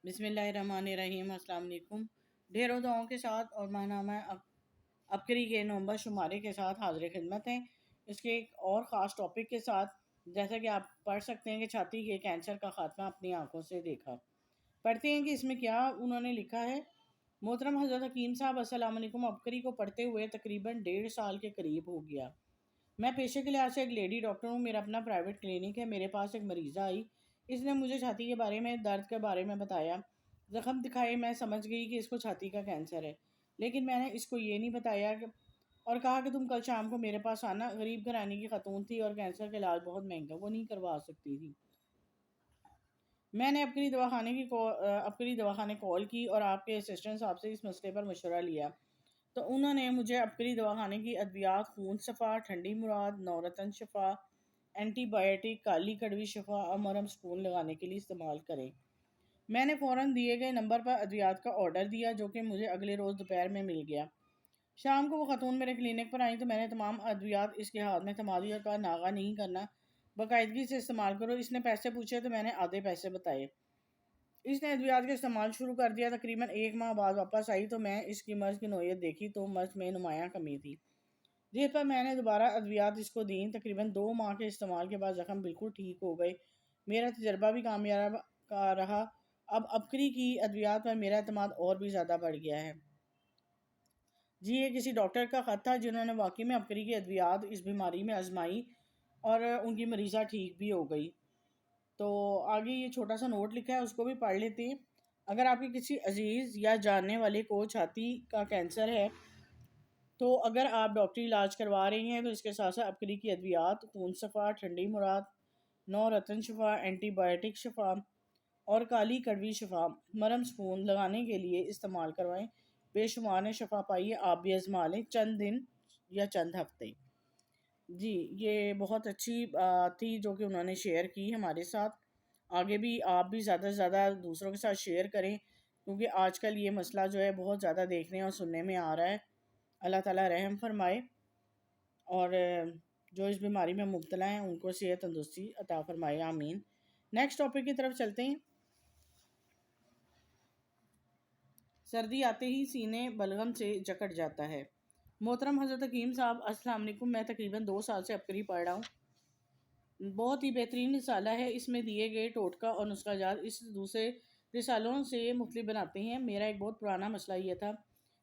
بسم اللہ الرحمن الرحیم۔ السلام علیکم۔ ڈھیروں دعاؤں کے ساتھ اور ماہنامہ ابکری کے نومبر شمارے کے ساتھ حاضر خدمت ہیں، اس کے ایک اور خاص ٹاپک کے ساتھ۔ جیسا کہ آپ پڑھ سکتے ہیں کہ چھاتی کے کینسر کا خاتمہ اپنی آنکھوں سے دیکھا۔ پڑھتے ہیں کہ اس میں کیا انہوں نے لکھا ہے۔ محترم حضرت حکیم صاحب السلام علیکم۔ ابکری کو پڑھتے ہوئے تقریباً 1.5 سال کے قریب ہو گیا۔ میں پیشے کے لحاظ سے ایک لیڈی ڈاکٹر ہوں، میرا اپنا پرائیویٹ کلینک ہے۔ میرے پاس ایک مریضہ آئی، اس نے مجھے چھاتی کے بارے میں، درد کے بارے میں بتایا، زخم دکھائے۔ میں سمجھ گئی کہ اس کو چھاتی کا کینسر ہے، لیکن میں نے اس کو یہ نہیں بتایا اور کہا کہ تم کل شام کو میرے پاس آنا۔ غریب گھرانے کی خاتون تھی اور کینسر کا علاج بہت مہنگا، وہ نہیں کروا سکتی تھی۔ میں نے ابکری دواخانے کال کی اور آپ کے اسسٹنٹ صاحب سے اس مسئلے پر مشورہ لیا، تو انہوں نے مجھے ابکری دواخانے کی ادویات خون صفا، ٹھنڈی مراد، نورتن شفا، اینٹی بائیوٹک، کالی کڑوی شفا اور مرہم سکون لگانے کے لیے استعمال کریں۔ میں نے فوراً دیے گئے نمبر پر ادویات کا آرڈر دیا، جو کہ مجھے اگلے روز دوپہر میں مل گیا۔ شام کو وہ خاتون میرے کلینک پر آئیں تو میں نے تمام ادویات اس کے ہاتھ میں تھما دی اور کہا ناغہ نہیں کرنا، باقاعدگی سے استعمال کرو۔ اس نے پیسے پوچھے تو میں نے آدھے پیسے بتائے۔ اس نے ادویات کا استعمال شروع کر دیا۔ تقریباً 1 ماہ بعد واپس آئی تو میں اس کی مرض کی نوعیت دیکھی تو مرض میں نمایاں کمی تھی، جس پر میں نے دوبارہ ادویات اس کو دیں۔ تقریباً 2 ماہ کے استعمال کے بعد زخم بالکل ٹھیک ہو گئے۔ میرا تجربہ بھی کامیاب کا رہا۔ اب ابکری کی ادویات پر میرا اعتماد اور بھی زیادہ بڑھ گیا ہے۔ جی، یہ کسی ڈاکٹر کا خط تھا جنہوں نے واقعی میں ابکری کی ادویات اس بیماری میں آزمائی اور ان کی مریضہ ٹھیک بھی ہو گئی۔ تو آگے یہ چھوٹا سا نوٹ لکھا ہے، اس کو بھی پڑھ لیتے ہیں۔ اگر آپ کے کسی عزیز یا جاننے والے کو چھاتی کا کینسر ہے تو اگر آپ ڈاکٹری علاج کروا رہے ہیں تو اس کے ساتھ ساتھ ابکری کی ادویات خون صفا، ٹھنڈی مراد، نو رتن شفا، اینٹی بائیوٹک شفا اور کالی کڑوی شفا مرہم سکون لگانے کے لیے استعمال کروائیں۔ بے شمار نے شفا پائی ہے، آپ بھی آزما لیں چند دن یا چند ہفتے۔ جی، یہ بہت اچھی بات تھی جو کہ انہوں نے شیئر کی ہمارے ساتھ۔ آگے بھی آپ بھی زیادہ سے زیادہ دوسروں کے ساتھ شیئر کریں، کیونکہ آج کل یہ مسئلہ جو ہے بہت زیادہ دیکھنے اور سننے میں آ رہا ہے۔ اللہ تعالیٰ رحم فرمائے اور جو اس بیماری میں مبتلا ہیں ان کو صحت تندرستی عطا فرمائے، آمین۔ نیکسٹ ٹاپک کی طرف چلتے ہیں۔ سردی آتے ہی سینے بلغم سے جکڑ جاتا ہے۔ محترم حضرت حکیم صاحب السلام علیکم۔ میں تقریباً 2 سال سے ابکری پڑھ رہا ہوں۔ بہت ہی بہترین رسالہ ہے، اس میں دیے گئے ٹوٹکا اور نسخہ جات اس دوسرے رسالوں سے مختلف بناتے ہیں۔ میرا ایک بہت پرانا مسئلہ یہ تھا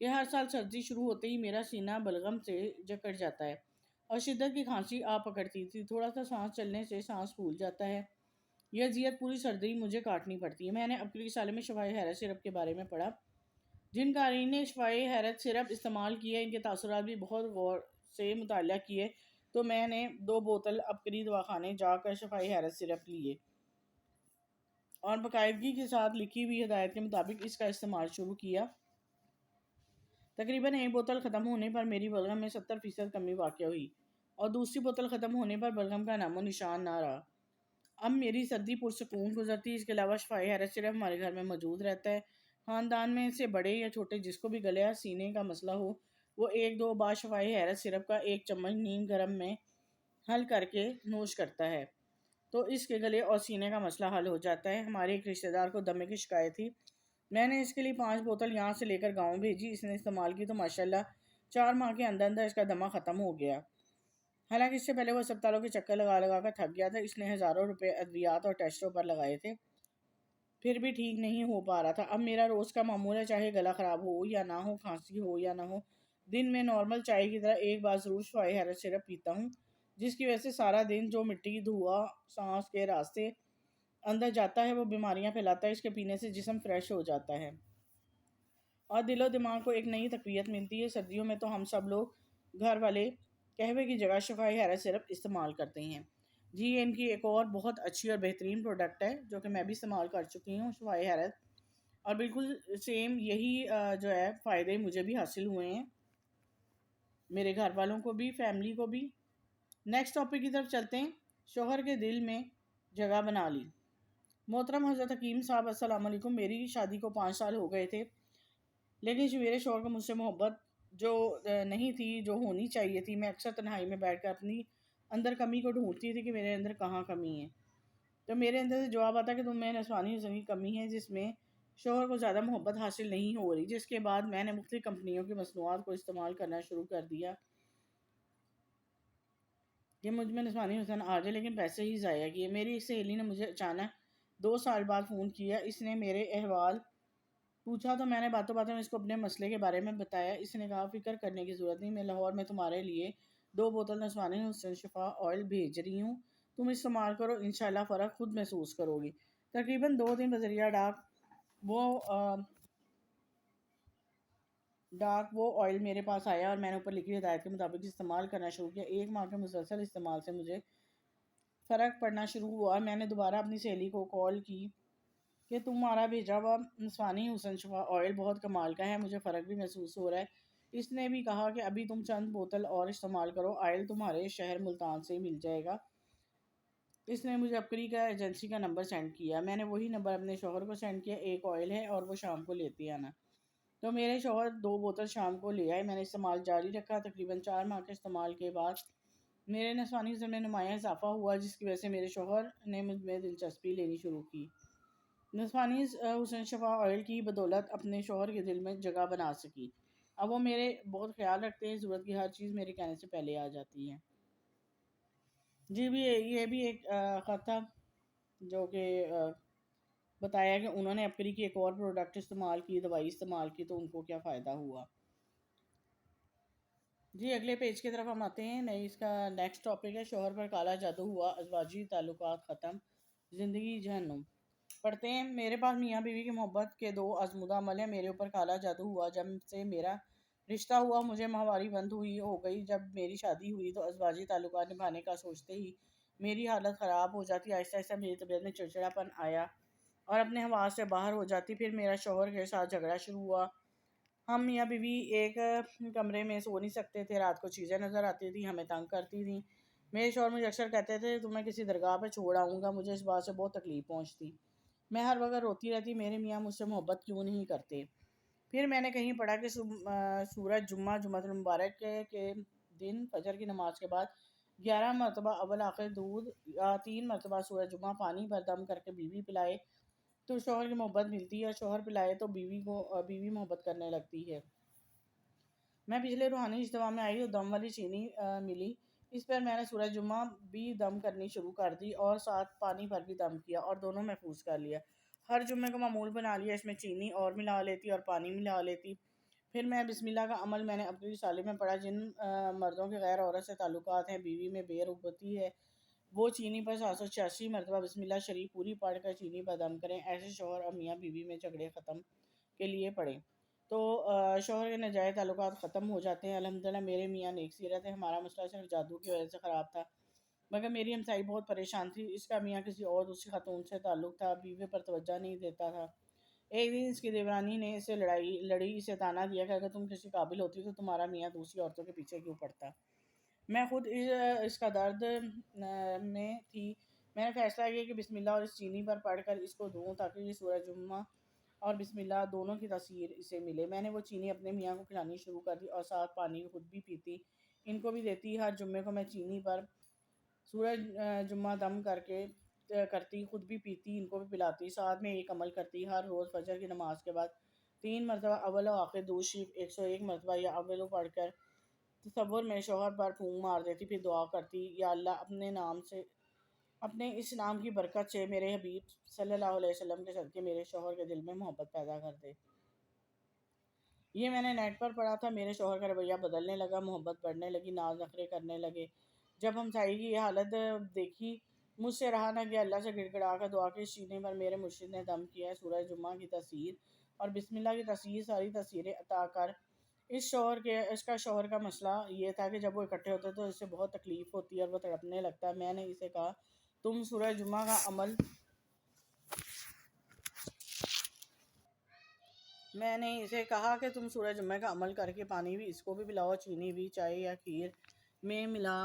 کہ ہر سال سردی شروع ہوتے ہی میرا سینہ بلغم سے جکڑ جاتا ہے اور شدت کی کھانسی آ پکڑتی تھی۔ تھوڑا سا سانس چلنے سے سانس پھول جاتا ہے۔ یہ اذیت پوری سردی مجھے کاٹنی پڑتی ہے۔ میں نے ابکری رسالے میں شفائے حیرت سرپ کے بارے میں پڑھا۔ جن قارئین نے شفائے حیرت سرپ استعمال کیے ان کے تاثرات بھی بہت غور سے مطالعہ کیے، تو میں نے 2 بوتل ابکری دواخانے جا کر شفائے حیرت سرپ لیے اور باقاعدگی کے ساتھ لکھی ہوئی ہدایت کے مطابق اس کا استعمال شروع کیا۔ تقریباً 1 بوتل ختم ہونے پر میری بلغم میں 70% کمی واقع ہوئی اور دوسری بوتل ختم ہونے پر بلغم کا نام و نشان نہ رہا۔ اب میری سردی پرسکون گزرتی۔ اس کے علاوہ شفائے حیرت سرپ ہمارے گھر میں موجود رہتا ہے۔ خاندان میں سے بڑے یا چھوٹے جس کو بھی گلے یا سینے کا مسئلہ ہو، وہ 1-2 بار شفائے حیرت سرپ کا 1 چمچ نیم گرم میں حل کر کے نوش کرتا ہے تو اس کے گلے اور سینے کا مسئلہ حل ہو جاتا ہے۔ ہمارے ایک رشتہ دار کو دمے کی شکایت تھی، میں نے اس کے لیے 5 بوتل یہاں سے لے کر گاؤں بھیجی۔ اس نے استعمال کی تو ماشاءاللہ 4 ماہ کے اندر اندر اس کا دمہ ختم ہو گیا۔ حالانکہ اس سے پہلے وہ اسپتالوں کے چکر لگا لگا کر تھک گیا تھا۔ اس نے ہزاروں روپے ادویات اور ٹیسٹوں پر لگائے تھے، پھر بھی ٹھیک نہیں ہو پا رہا تھا۔ اب میرا روز کا معمول ہے، چاہے گلا خراب ہو یا نہ ہو، کھانسی ہو یا نہ ہو، دن میں نارمل چائے کی طرح ایک بار ضرور شفائے حیرت سرپ پیتا ہوں، جس کی وجہ سے سارا دن جو مٹی، دھواں سانس کے راستے اندر جاتا ہے وہ بیماریاں پھیلاتا ہے۔ اس کے پینے سے جسم فریش ہو جاتا ہے اور دل و دماغ کو ایک نئی تقویت ملتی ہے۔ سردیوں میں تو ہم سب لوگ گھر والے قہوے کی جگہ شفائے حیرت سرپ استعمال کرتے ہیں۔ جی، ان کی ایک اور بہت اچھی اور بہترین پروڈکٹ ہے جو کہ میں بھی استعمال کر چکی ہوں، شفائے حیرت، اور بالکل سیم یہی جو ہے فائدے مجھے بھی حاصل ہوئے ہیں، میرے گھر والوں کو بھی، فیملی کو بھی۔ نیکسٹ ٹاپک کی طرف چلتے ہیں۔ شوہر کے دل میں جگہ بنا لی۔ محترم حضرت حکیم صاحب السلام علیکم۔ میری شادی کو 5 سال ہو گئے تھے، لیکن میرے شوہر کو مجھ سے محبت جو نہیں تھی، جو ہونی چاہیے تھی، میں اکثر تنہائی میں بیٹھ کر اپنی اندر کمی کو ڈھونڈتی تھی کہ میرے اندر کہاں کمی ہے، تو میرے اندر سے جواب آتا کہ تم میں نسوانی حسن کی کمی ہے، جس میں شوہر کو زیادہ محبت حاصل نہیں ہو رہی، جس کے بعد میں نے مختلف کمپنیوں کی مصنوعات کو استعمال کرنا شروع کر دیا کہ مجھ میں نسوانی حسن آ جائے، لیکن پیسے ہی ضائع کیے۔ میری ایک سہیلی نے مجھے اچانک 2 سال بعد فون کیا، اس نے میرے احوال پوچھا تو میں نے باتوں باتوں میں اس کو اپنے مسئلے کے بارے میں بتایا۔ اس نے کہا فکر کرنے کی ضرورت نہیں، میں لاہور میں تمہارے لیے 2 بوتل نسوانی حسن شفا آئل بھیج رہی ہوں، تم استعمال کرو، انشاءاللہ فرق خود محسوس کرو گی۔ تقریباً 2 دن بذریعہ وہ وہ آئل میرے پاس آیا اور میں نے اوپر لکھی ہدایت کے مطابق استعمال کرنا شروع کیا۔ 1 ماہ کے مسلسل استعمال سے مجھے فرق پڑنا شروع ہوا۔ میں نے دوبارہ اپنی سہیلی کو کال کی کہ تمہارا بھیجا ہوا نسوانی حسن شفا آئل بہت کمال کا ہے، مجھے فرق بھی محسوس ہو رہا ہے۔ اس نے بھی کہا کہ ابھی تم چند بوتل اور استعمال کرو، آئل تمہارے شہر ملتان سے مل جائے گا۔ اس نے مجھے اپکری کا ایجنسی کا نمبر سینڈ کیا، میں نے وہی نمبر اپنے شوہر کو سینڈ کیا۔ ایک آئل ہے اور وہ شام کو لیتے آنا۔ تو میرے شوہر 2 بوتل شام کو لے آئے، میں نے استعمال جاری رکھا۔ تقریباً 4 ماہ کے استعمال کے بعد میرے نسوانی حسن میں نمایاں اضافہ ہوا، جس کی وجہ سے میرے شوہر نے مجھ میں دلچسپی لینی شروع کی۔ نسوانی حسن شفا آئل کی بدولت اپنے شوہر کے دل میں جگہ بنا سکی۔ اب وہ میرے بہت خیال رکھتے ہیں، ضرورت کی ہر چیز میرے کہنے سے پہلے آ جاتی ہے۔ جی بھی یہ بھی ایک خط تھا جو کہ بتایا کہ انہوں نے اپکری کی ایک اور پروڈکٹ استعمال کی، دوائی استعمال کی، تو ان کو کیا فائدہ ہوا۔ جی اگلے پیج کی طرف ہم آتے ہیں۔ اس کا نیکسٹ ٹاپک ہے شوہر پر کالا جادو ہوا، ازواجی تعلقات ختم، زندگی جہنم۔ پڑھتے ہیں، میرے پاس میاں بیوی کی محبت کے 2 آزمودہ عمل ہیں۔ میرے اوپر کالا جادو ہوا جب سے میرا رشتہ ہوا، مجھے ماہواری بند ہو گئی۔ جب میری شادی ہوئی تو ازواجی تعلقات نبھانے کا سوچتے ہی میری حالت خراب ہو جاتی۔ آہستہ آہستہ میری طبیعت میں چڑچڑاپن آیا اور اپنے حواس سے باہر ہو جاتی۔ پھر میرا شوہر کے ساتھ جھگڑا شروع ہوا۔ ہم میاں بیوی ایک کمرے میں سو نہیں سکتے تھے، رات کو چیزیں نظر آتی تھیں، ہمیں تنگ کرتی تھیں۔ میرے شوہر مجھے اکثر کہتے تھے تمہیں کسی درگاہ پہ چھوڑ آؤں گا، مجھے اس بات سے بہت تکلیف پہنچتی، میں ہر وقت روتی رہتی، میرے میاں مجھ سے محبت کیوں نہیں کرتے۔ پھر میں نے کہیں پڑھا کہ سورج جمعہ المبارک کے دن فجر کی نماز کے بعد 11 مرتبہ اول آخر دودھ یا 3 مرتبہ سورج جمعہ پانی پر دم کر کے بیوی پلائے تو شوہر کی محبت ملتی ہے، اور شوہر پلائے تو بیوی محبت کرنے لگتی ہے۔ میں پچھلے روحانی اجتماع میں آئی تو دم والی چینی ملی، اس پر میں نے سورج جمعہ بھی دم کرنی شروع کر دی اور ساتھ پانی پر بھی دم کیا اور دونوں محفوظ کر لیا۔ ہر جمعے کو معمول بنا لیا، اس میں چینی اور ملا لیتی اور پانی ملا لیتی۔ پھر میں بسم اللہ کا عمل میں نے اپنی رسالے میں پڑھا، جن مردوں کے غیر عورت سے تعلقات ہیں، بیوی میں بے رغبتی ہے، وہ چینی پر 786 مرتبہ بسم اللہ شریف پوری پڑھ کر چینی پر دم کریں۔ ایسے شوہر اور میاں بیوی میں جھگڑے ختم کے لیے پڑھیں تو شوہر کے ناجائز تعلقات ختم ہو جاتے ہیں۔ الحمدللہ میرے میاں نیک سیرت ہے، ہمارا مسئلہ صرف جادو کی وجہ سے خراب تھا، مگر میری ہمسائی بہت پریشان تھی، اس کا میاں کسی اور دوسری خاتون سے تعلق تھا، بیوی پر توجہ نہیں دیتا تھا۔ ایک دن اس کی دیورانی نے اسے لڑی، اسے تانا دیا کہ اگر تم کسی قابل ہوتی تو تمہارا میاں دوسری عورتوں کے پیچھے کیوں پڑتا۔ میں خود اس کا درد میں تھی، میں نے فیصلہ کیا کہ بسم اللہ اور اس چینی پر پڑھ کر اس کو دوں تاکہ یہ سورج جمعہ اور بسم اللہ دونوں کی تاثیر اسے ملے۔ میں نے وہ چینی اپنے میاں کو کھلانی شروع کر دی اور ساتھ پانی خود بھی پیتی، ان کو بھی دیتی۔ ہر جمعے کو میں چینی پر سورج جمعہ دم کرتی، خود بھی پیتی، ان کو بھی پلاتی، ساتھ میں ایک عمل کرتی، ہر روز فجر کی نماز کے بعد 3 مرتبہ اول و آخر درود شریف 101 مرتبہ یا اول پڑھ کر تصور میں شوہر پر پھونک مار دیتی، پھر دعا کرتی، یا اللہ اپنے اس نام کی برکت سے میرے حبیب صلی اللہ علیہ وسلم کے صدقے میرے شوہر کے دل میں محبت پیدا کر دے۔ یہ میں نے نیٹ پر پڑھا تھا۔ میرے شوہر کا رویہ بدلنے لگا، محبت بڑھنے لگی، ناز نخرے کرنے لگے۔ جب ہمسائی کی یہ حالت دیکھی مجھ سے رہا نہ گیا، اللہ سے گڑ گڑا کر دعا کی، اس چینے پر میرے مرشد نے دم کیا ہے، سورہ جمعہ کی تاثیر اور بسم اللہ کی تاثیر، ساری تاثیریں عطا کر اس کا شوہر کا مسئلہ یہ تھا کہ جب وہ اکٹھے ہوتے تو اسے بہت تکلیف ہوتی اور وہ تڑپنے لگتا۔ میں نے اسے کہا تم سورہ جمعہ کا عمل کر کے پانی بھی اس کو بھی پلاؤ، چینی بھی چائے یا کھیر میں ملا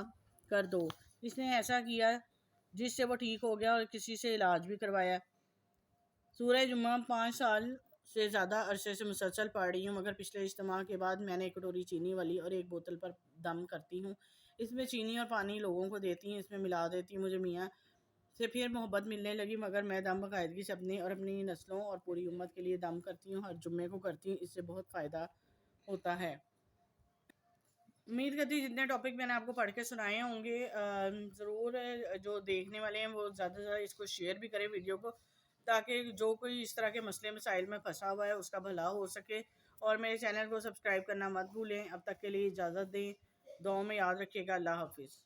کر دو۔ اس نے ایسا کیا جس سے وہ ٹھیک ہو گیا اور کسی سے علاج بھی کروایا۔ سورہ جمعہ 5 سال سے زیادہ عرصے سے مسلسل پڑھ رہی ہوں، مگر پچھلے اجتماع کے بعد میں نے 1 کٹوری چینی والی اور 1 بوتل پر دم کرتی ہوں، اس میں چینی اور پانی لوگوں کو دیتی ہوں، اس میں ملا دیتی ہوں، مجھے میاں سے پھر محبت ملنے لگی، مگر میں دم باقاعدگی سے اپنی اور اپنی نسلوں اور پوری امت کے لیے دم کرتی ہوں، ہر جمعے کو کرتی ہوں، اس سے بہت فائدہ ہوتا ہے۔ امید کرتی ہوں جتنے ٹاپک میں نے آپ کو پڑھ کے سنائے ہوں گے، ضرور جو دیکھنے والے ہیں وہ زیادہ سے زیادہ اس کو شیئر بھی کریں ویڈیو کو، تاکہ جو کوئی اس طرح کے مسئلے مسائل میں پھنسا ہوا ہے اس کا بھلا ہو سکے، اور میرے چینل کو سبسکرائب کرنا مت بھولیں۔ اب تک کے لیے اجازت دیں، دعاؤں میں یاد رکھیے گا۔ اللہ حافظ۔